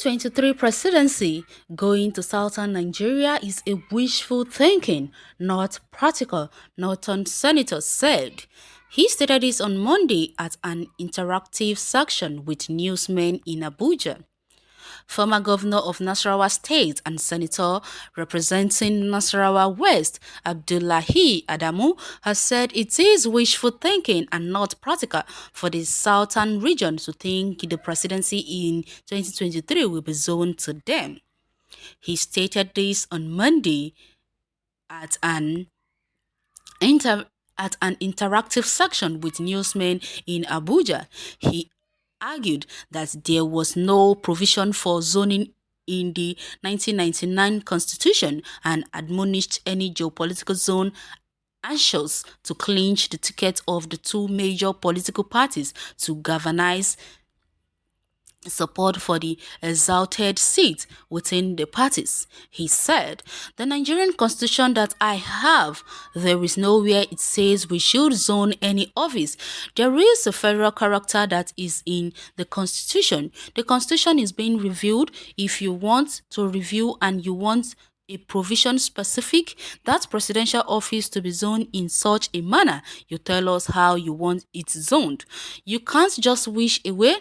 2023 presidency going to southern Nigeria is a wishful thinking, not practical, Northern Senator said. He stated this on Monday at an interactive section with newsmen in Abuja. Former governor of Nasarawa State and senator representing Nasarawa West, Abdullahi Adamu, has said it is wishful thinking and not practical for the southern region to think the presidency in 2023 will be zoned to them. He stated this on Monday at an inter at an interactive section with newsmen in Abuja. He argued that there was no provision for zoning in the 1999 constitution and admonished any geopolitical zone anxious to clinch the ticket of the two major political parties to galvanize support for the exalted seat within the parties. He said, "The Nigerian constitution that I have, there is nowhere it says we should zone any office. There is a federal character that is in the constitution. The constitution is being reviewed. If you want to review and you want a provision specific that presidential office to be zoned in such a manner, you tell us how you want it zoned. You can't just wish away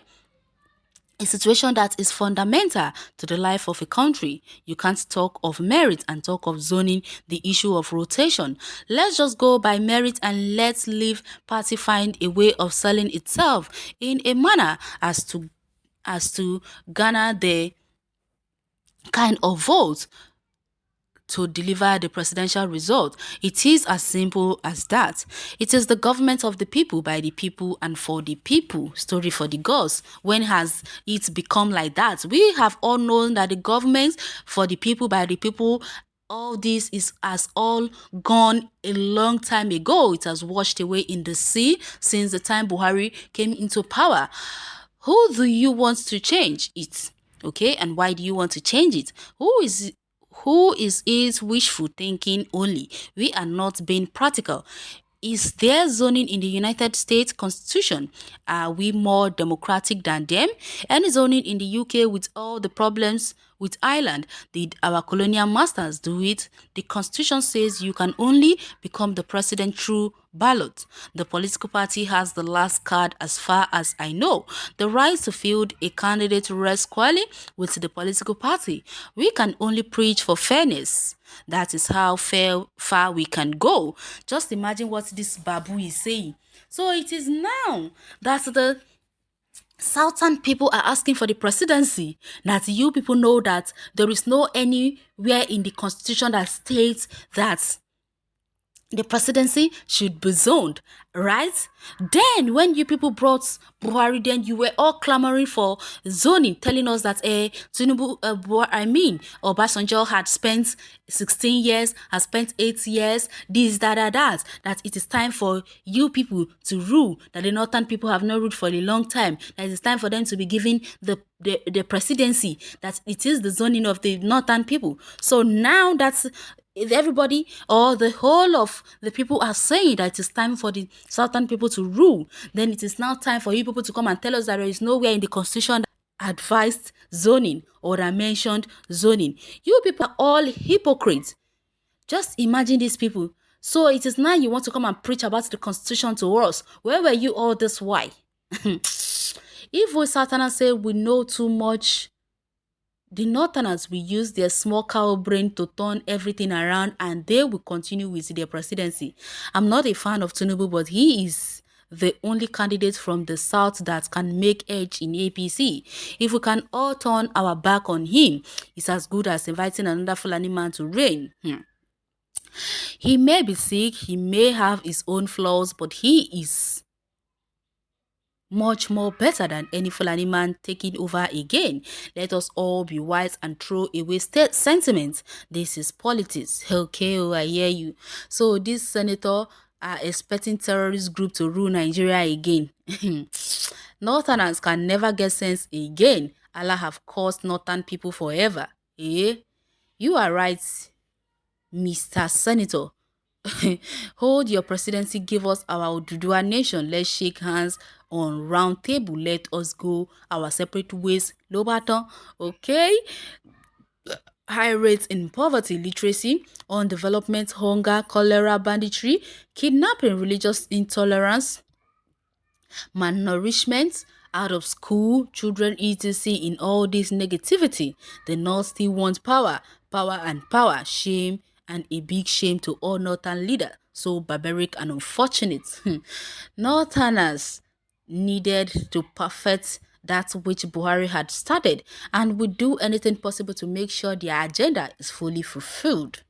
a situation that is fundamental to the life of a country. You can't talk of merit and talk of zoning the issue of rotation. Let's just go by merit and let's leave party find a way of selling itself in a manner as to garner the kind of vote to deliver the presidential result. It is as simple as that. It is the government of the people, by the people, and for the people. Story for the gods. When has it become like that? We have all known that the government for the people, by the people, all this has all gone a long time ago. It has washed away in the sea since the time Buhari came into power. Who do you want to change it? Okay, and why do you want to change it? Who is wishful thinking only? We are not being practical. Is there zoning in the United States Constitution? Are we more democratic than them? Any zoning in the UK with all the problems with Ireland? Did our colonial masters do it? The Constitution says you can only become the president through ballot. The political party has the last card as far as I know. The right to field a candidate rests squarely with the political party. We can only preach for fairness. That is how far we can go. Just imagine what this babu is saying. So it is now that the southern people are asking for the presidency, that you people know that there is no anywhere in the constitution that states that the presidency should be zoned, right? Then when you people brought Buhari, then you were all clamoring for zoning, telling us that Tinubu, Obasanjo had spent 16 years, has spent 8 years, this, that it is time for you people to rule, that the northern people have not ruled for a long time, that it is time for them to be given the presidency, that it is the zoning of the northern people. So now that's if everybody or the whole of the people are saying that it is time for the southern people to rule, then it is now time for you people to come and tell us that there is nowhere in the constitution that advised zoning or that mentioned zoning. You people are all hypocrites. Just imagine these people. So it is now you want to come and preach about the constitution to us. Where were you all this while? If we Southerners say we know too much, the Northerners will use their small cow brain to turn everything around and they will continue with their presidency. I'm not a fan of Tinubu, but he is the only candidate from the South that can make edge in APC. If we can all turn our back on him, it's as good as inviting another Fulani man to reign. He may be sick, he may have his own flaws, but he is much more better than any Fulani man taking over again. Let us all be wise and throw away state sentiment. This is politics. Okay, I hear you. So this senator are expecting terrorist group to rule Nigeria again. Northerners can never get sense again. Allah have cursed northern people forever. Eh? You are right, Mr. Senator. Hold your presidency, give us our Oduduwa nation. Let's shake hands on round table. Let us go our separate ways. Lobaton, okay? High rates in poverty, literacy, undevelopment, hunger, cholera, banditry, kidnapping, religious intolerance, malnourishment, out of school, children etc. In all this negativity, the North still wants power, power and power, shame and a big shame to all Northern leaders. So barbaric and unfortunate. Northerners needed to perfect that which Buhari had started and would do anything possible to make sure their agenda is fully fulfilled.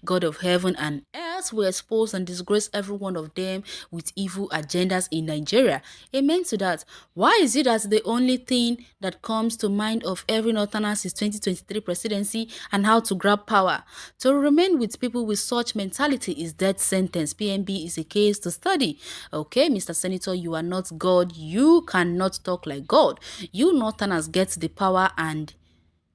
God of heaven and earth will expose and disgrace every one of them with evil agendas in Nigeria. Amen to that. Why is it that the only thing that comes to mind of every Northerner is 2023 presidency and how to grab power? To remain with people with such mentality is death sentence. PMB is a case to study. Okay, Mr. Senator, you are not God. You cannot talk like God. You Northerners get the power and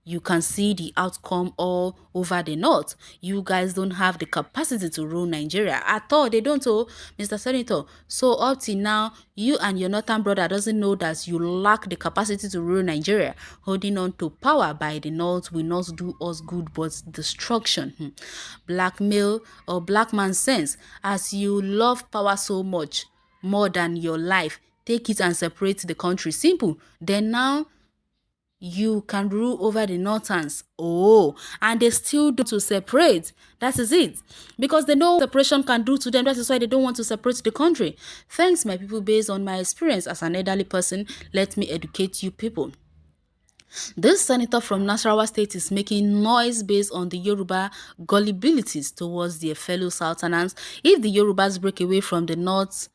you can see the outcome all over the north. You guys don't have the capacity to rule Nigeria at all. They don't, oh, Mr. Senator. So up till now, you and your northern brother doesn't know that you lack the capacity to rule Nigeria. Holding on to power by the north will not do us good but destruction. Blackmail or black man sense. As you love power so much, more than your life, take it and separate the country. Simple. Then now, you can rule over the northerns. Oh, and they still do to separate. That is it. Because they know what separation can do to them. That is why they don't want to separate the country. Thanks, my people, based on my experience as an elderly person. Let me educate you people. This senator from Nasarawa State is making noise based on the Yoruba gullibilities towards their fellow Southerners. If the Yorubas break away from the North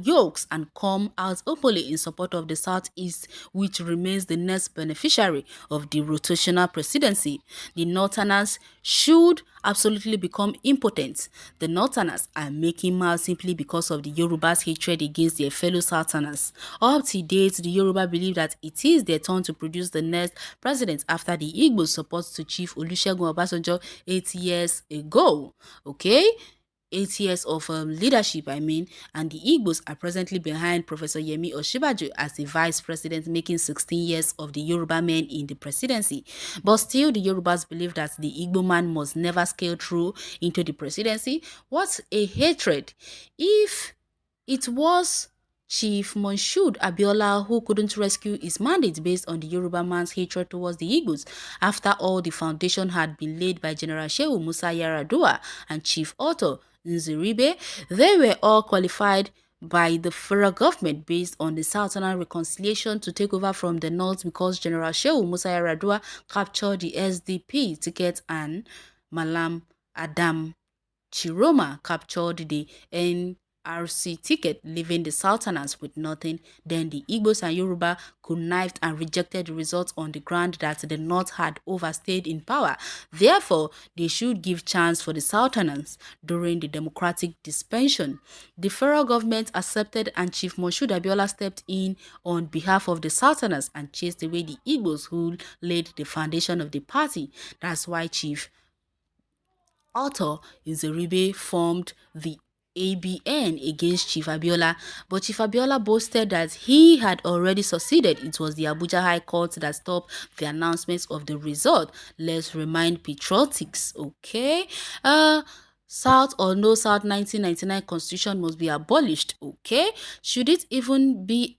yokes and come out openly in support of the Southeast, which remains the next beneficiary of the rotational presidency, the Northerners should absolutely become impotent. The Northerners are making mouth simply because of the Yorubas' hatred against their fellow Southerners. Up to date, the Yoruba believe that it is their turn to produce the next president after the Igbo support to Chief Olusegun Obasanjo 8 years ago. Okay? 8 years of leadership, and the Igbos are presently behind Professor Yemi Osinbajo as the vice president, making 16 years of the Yoruba men in the presidency. But still, the Yorubas believe that the Igbo man must never scale through into the presidency. What a hatred! If it was Chief Monshood Abiola who couldn't rescue his mandate based on the Yoruba man's hatred towards the Igbos, after all the foundation had been laid by General Shehu Musa Yaradua and Chief Otto Nzeribe, they were all qualified by the federal government based on the Southern reconciliation to take over from the North because General Shehu Musa Yaradua captured the SDP ticket and Malam Adam Chiroma captured the NRC ticket, leaving the Sultanates with nothing. Then the Igbos and Yoruba connived and rejected the results on the ground that the North had overstayed in power. Therefore, they should give chance for the Sultanates during the democratic dispensation. The federal government accepted and Chief Monshood Abiola stepped in on behalf of the Sultanates and chased away the Igbos who laid the foundation of the party. That's why Chief Otto Nzeribe formed the ABN against Chief Abiola, but Chief Abiola boasted that he had already succeeded. It was the Abuja High Court that stopped the announcements of the result. Let's remind patriotics, okay? South or no South 1999 constitution must be abolished, okay? Should it even be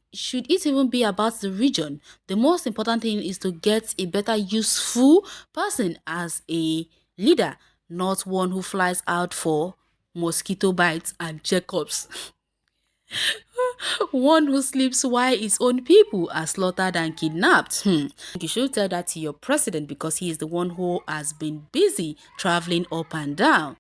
about the region? The most important thing is to get a better useful person as a leader, not one who flies out for mosquito bites and checkups. One who sleeps while his own people are slaughtered and kidnapped. You should tell that to your president because he is the one who has been busy traveling up and down.